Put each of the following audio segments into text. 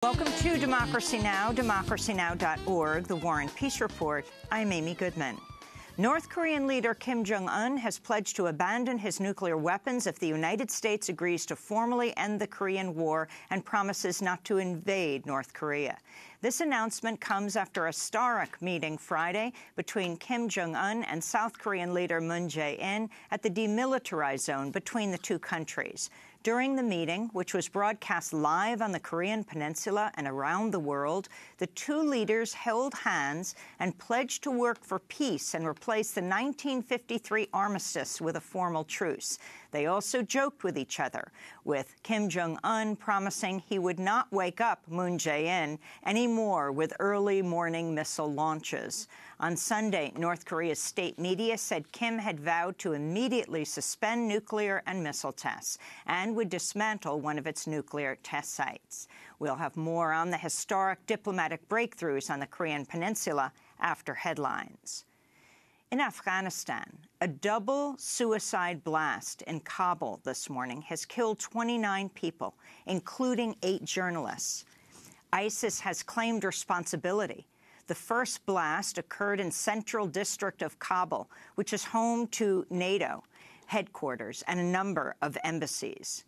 Welcome to Democracy Now!, democracynow.org, the War and Peace Report. I'm Amy Goodman. North Korean leader Kim Jong-Un has pledged to abandon his nuclear weapons if the United States agrees to formally end the Korean War and promises not to invade North Korea. This announcement comes after a historic meeting Friday between Kim Jong-un and South Korean leader Moon Jae-in at the demilitarized zone between the two countries. During the meeting, which was broadcast live on the Korean Peninsula and around the world, the two leaders held hands and pledged to work for peace and replace the 1953 armistice with a formal truce. They also joked with each other, with Kim Jong-un promising he would not wake up Moon Jae-in anymore with early morning missile launches. On Sunday, North Korea's state media said Kim had vowed to immediately suspend nuclear and missile tests and would dismantle one of its nuclear test sites. We'll have more on the historic diplomatic breakthroughs on the Korean Peninsula after headlines. In Afghanistan, a double suicide blast in Kabul this morning has killed 29 people, including 8 journalists. ISIS has claimed responsibility. The first blast occurred in central district of Kabul, which is home to NATO headquarters and a number of embassies.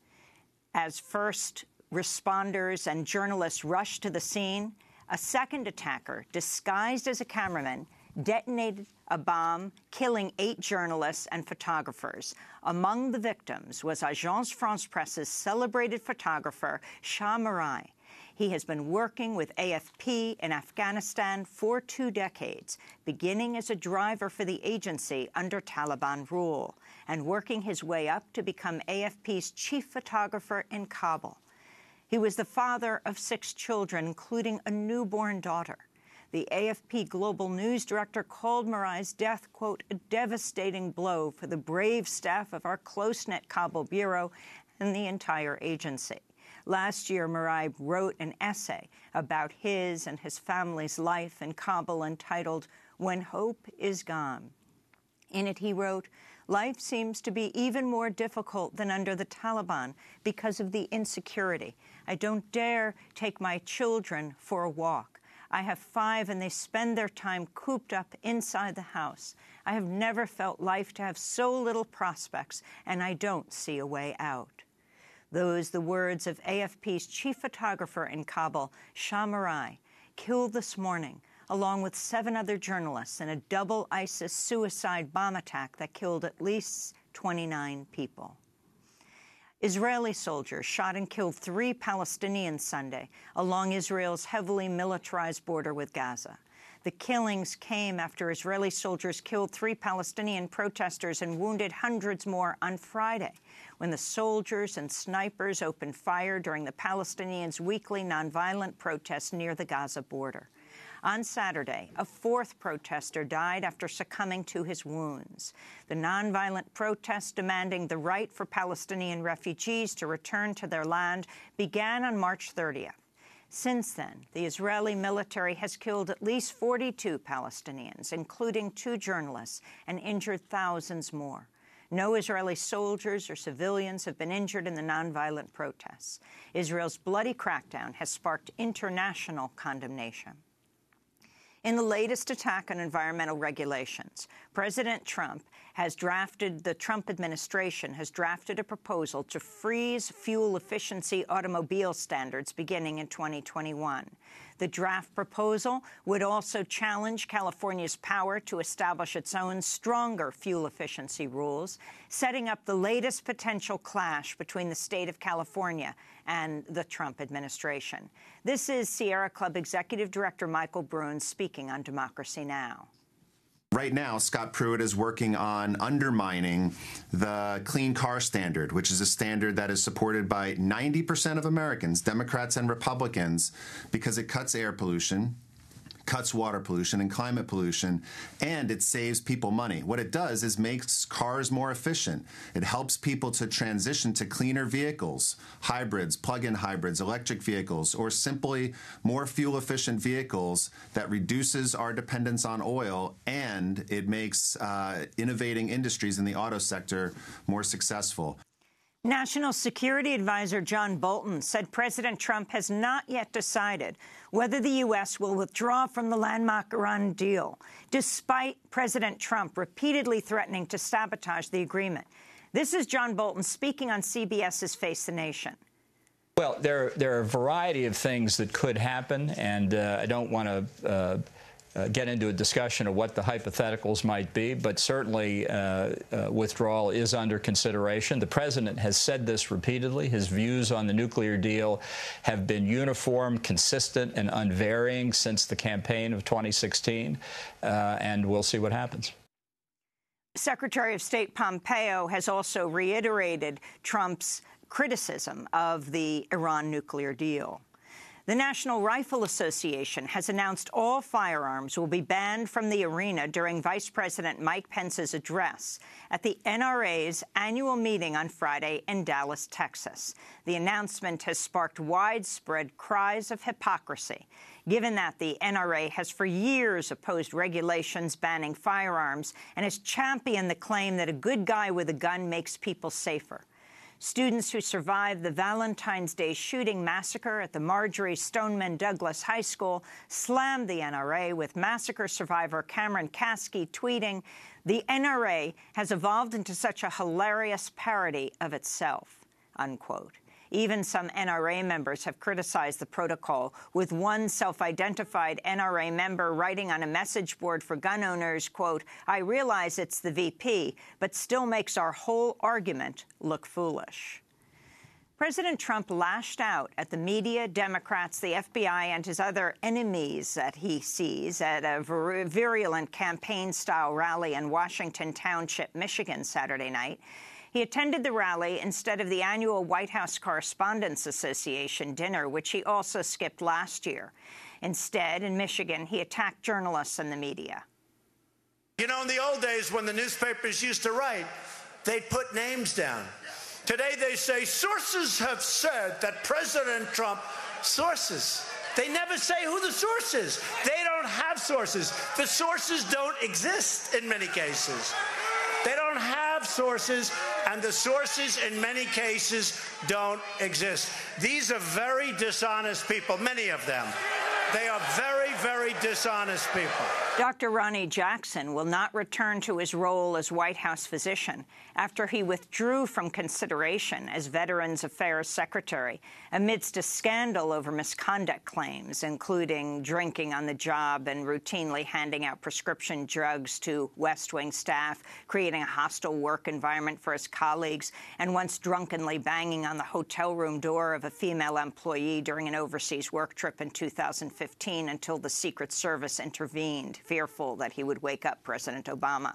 As first responders and journalists rushed to the scene, a second attacker, disguised as a cameraman, detonated a bomb, killing 8 journalists and photographers. Among the victims was Agence France-Presse's celebrated photographer, Shah Marai. He has been working with AFP in Afghanistan for 2 decades, beginning as a driver for the agency under Taliban rule, and working his way up to become AFP's chief photographer in Kabul. He was the father of 6 children, including a newborn daughter. The AFP Global News Director called Marai's death, quote, a devastating blow for the brave staff of our close-knit Kabul bureau and the entire agency. Last year, Marai wrote an essay about his and his family's life in Kabul entitled, When Hope is Gone. In it, he wrote, life seems to be even more difficult than under the Taliban because of the insecurity. I don't dare take my children for a walk. I have 5, and they spend their time cooped up inside the house. I have never felt life to have so little prospects, and I don't see a way out. Those the words of AFP's chief photographer in Kabul, Shah Marai, killed this morning, along with 7 other journalists in a double ISIS suicide bomb attack that killed at least 29 people. Israeli soldiers shot and killed 3 Palestinians Sunday along Israel's heavily militarized border with Gaza. The killings came after Israeli soldiers killed 3 Palestinian protesters and wounded hundreds more on Friday, when the soldiers and snipers opened fire during the Palestinians' weekly nonviolent protests near the Gaza border. On Saturday, a 4th protester died after succumbing to his wounds. The nonviolent protests demanding the right for Palestinian refugees to return to their land began on March 30th. Since then, the Israeli military has killed at least 42 Palestinians, including 2 journalists, and injured thousands more. No Israeli soldiers or civilians have been injured in the nonviolent protests. Israel's bloody crackdown has sparked international condemnation. In the latest attack on environmental regulations, President Trump the Trump administration has drafted a proposal to freeze fuel efficiency automobile standards beginning in 2021. The draft proposal would also challenge California's power to establish its own stronger fuel efficiency rules, setting up the latest potential clash between the state of California and the Trump administration. This is Sierra Club Executive Director Michael Brune speaking on Democracy Now! Right now, Scott Pruitt is working on undermining the Clean Car Standard, which is a standard that is supported by 90% of Americans, Democrats and Republicans, because it cuts air pollution, cuts water pollution and climate pollution, and it saves people money. What it does is makes cars more efficient. It helps people to transition to cleaner vehicles, hybrids, plug-in hybrids, electric vehicles, or simply more fuel-efficient vehicles that reduces our dependence on oil, and it makes innovating industries in the auto sector more successful. National Security Advisor John Bolton said President Trump has not yet decided whether the U.S. will withdraw from the landmark Iran deal, despite President Trump repeatedly threatening to sabotage the agreement. This is John Bolton speaking on CBS's Face the Nation. Well, there are a variety of things that could happen, and I don't want to get into a discussion of what the hypotheticals might be, but certainly withdrawal is under consideration. The president has said this repeatedly. His views on the nuclear deal have been uniform, consistent, and unvarying since the campaign of 2016, and we'll see what happens. Secretary of State Pompeo has also reiterated Trump's criticism of the Iran nuclear deal. The National Rifle Association has announced all firearms will be banned from the arena during Vice President Mike Pence's address at the NRA's annual meeting on Friday in Dallas, Texas. The announcement has sparked widespread cries of hypocrisy, given that the NRA has for years opposed regulations banning firearms and has championed the claim that a good guy with a gun makes people safer. Students who survived the Valentine's Day shooting massacre at the Marjorie Stoneman Douglas High School slammed the NRA, with massacre survivor Cameron Kasky tweeting, "The NRA has evolved into such a hilarious parody of itself," unquote. Even some NRA members have criticized the protocol, with one self-identified NRA member writing on a message board for gun owners, quote, "I realize it's the VP, but still makes our whole argument look foolish." President Trump lashed out at the media, Democrats, the FBI, and his other enemies that he sees at a virulent campaign-style rally in Washington Township, Michigan, Saturday night. He attended the rally instead of the annual White House Correspondents Association dinner, which he also skipped last year. Instead, in Michigan, he attacked journalists and the media. You know, in the old days when the newspapers used to write, they'd put names down. Today they say, sources have said that President Trump, sources. They never say who the source is. They don't have sources. The sources don't exist in many cases. They don't have sources, and the sources in many cases don't exist. These are very dishonest people, many of them. They are very, very dishonest people. Dr. Ronnie Jackson will not return to his role as White House physician after he withdrew from consideration as Veterans Affairs Secretary amidst a scandal over misconduct claims, including drinking on the job and routinely handing out prescription drugs to West Wing staff, creating a hostile work environment for his colleagues, and once drunkenly banging on the hotel room door of a female employee during an overseas work trip in 2015 until the Secret Service intervened, fearful that he would wake up President Obama.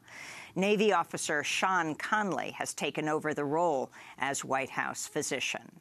Navy officer Sean Conley has taken over the role as White House physician.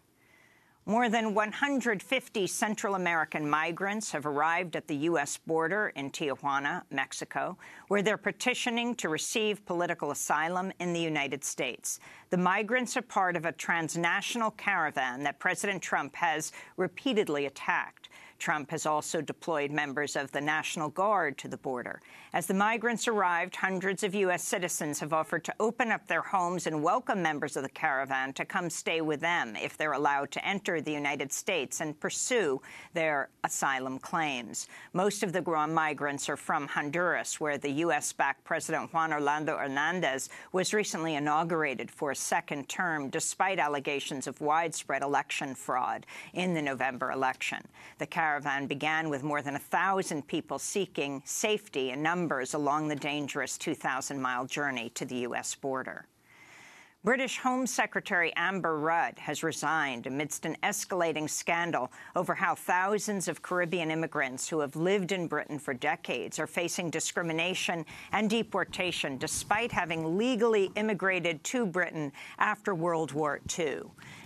More than 150 Central American migrants have arrived at the U.S. border in Tijuana, Mexico, where they're petitioning to receive political asylum in the United States. The migrants are part of a transnational caravan that President Trump has repeatedly attacked. Trump has also deployed members of the National Guard to the border. As the migrants arrived, hundreds of U.S. citizens have offered to open up their homes and welcome members of the caravan to come stay with them if they're allowed to enter the United States and pursue their asylum claims. Most of the migrants are from Honduras, where the U.S.-backed President Juan Orlando Hernandez was recently inaugurated for a second term, despite allegations of widespread election fraud in the November election. The caravan began with more than 1,000 people seeking safety in numbers along the dangerous 2,000-mile journey to the U.S. border. British Home Secretary Amber Rudd has resigned amidst an escalating scandal over how thousands of Caribbean immigrants who have lived in Britain for decades are facing discrimination and deportation despite having legally immigrated to Britain after World War II.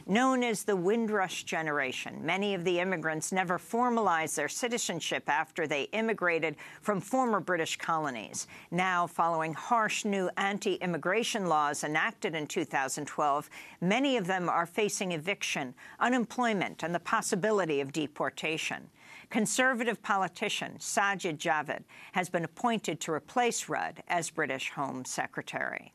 Known as the Windrush generation, many of the immigrants never formalized their citizenship after they immigrated from former British colonies. Now, following harsh new anti-immigration laws enacted in 2012, many of them are facing eviction, unemployment, and the possibility of deportation. Conservative politician Sajid Javid has been appointed to replace Rudd as British Home Secretary.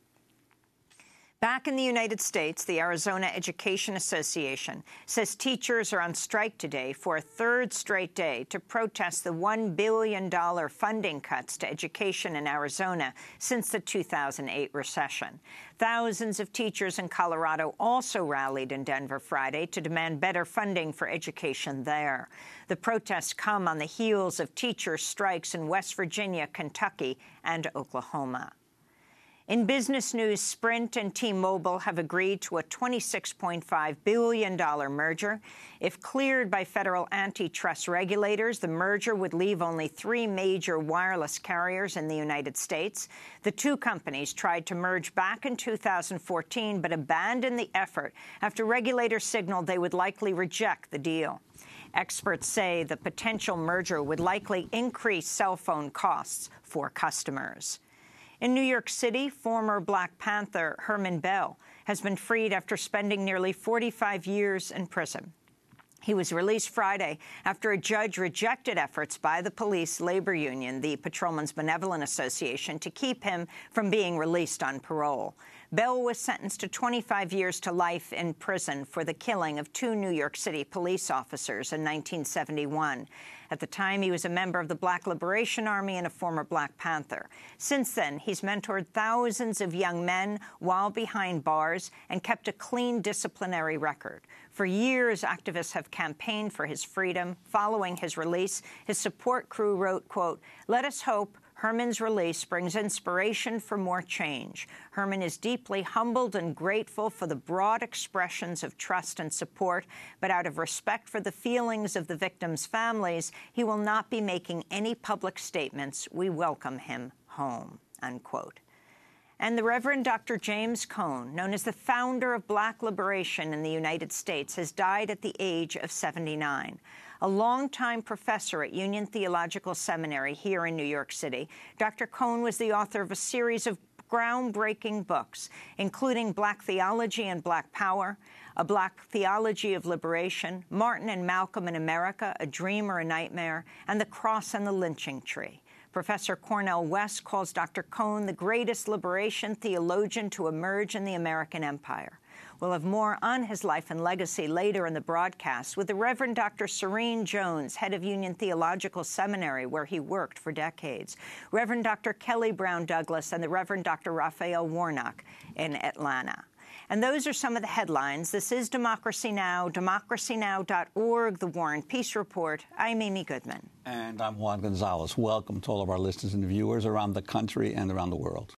Back in the United States, the Arizona Education Association says teachers are on strike today for a third straight day to protest the $1 billion funding cuts to education in Arizona since the 2008 recession. Thousands of teachers in Colorado also rallied in Denver Friday to demand better funding for education there. The protests come on the heels of teacher strikes in West Virginia, Kentucky, and Oklahoma. In business news, Sprint and T-Mobile have agreed to a $26.5 billion merger. If cleared by federal antitrust regulators, the merger would leave only 3 major wireless carriers in the United States. The two companies tried to merge back in 2014, but abandoned the effort after regulators signaled they would likely reject the deal. Experts say the potential merger would likely increase cell phone costs for customers. In New York City, former Black Panther Herman has been freed after spending nearly 45 years in prison. He was released Friday after a judge rejected efforts by the police labor union, the Patrolmen's Benevolent Association, to keep him from being released on parole. Bell was sentenced to 25 years to life in prison for the killing of 2 New York City police officers in 1971. At the time, he was a member of the Black Liberation Army and a former Black Panther. Since then, he's mentored thousands of young men while behind bars and kept a clean disciplinary record. For years, activists have campaigned for his freedom. Following his release, his support crew wrote, quote, "Let us hope Herman's release brings inspiration for more change. Herman is deeply humbled and grateful for the broad expressions of trust and support, but out of respect for the feelings of the victims' families, he will not be making any public statements. We welcome him home," unquote. And the Reverend Dr. James Cone, known as the founder of Black liberation in the United States, has died at the age of 79. A longtime professor at Union Theological Seminary here in New York City, Dr. Cone was the author of a series of groundbreaking books, including Black Theology and Black Power, A Black Theology of Liberation, Martin and Malcolm in America, A Dream or a Nightmare, and The Cross and the Lynching Tree. Professor Cornel West calls Dr. Cone the greatest liberation theologian to emerge in the American empire. We'll have more on his life and legacy later in the broadcast with the Reverend Dr. Serene Jones, head of Union Theological Seminary, where he worked for decades, Reverend Dr. Kelly Brown Douglas, and the Reverend Dr. Raphael Warnock in Atlanta. And those are some of the headlines. This is Democracy Now!, democracynow.org, The War and Peace Report. I'm Amy Goodman. And I'm Juan Gonzalez. Welcome to all of our listeners and viewers around the country and around the world.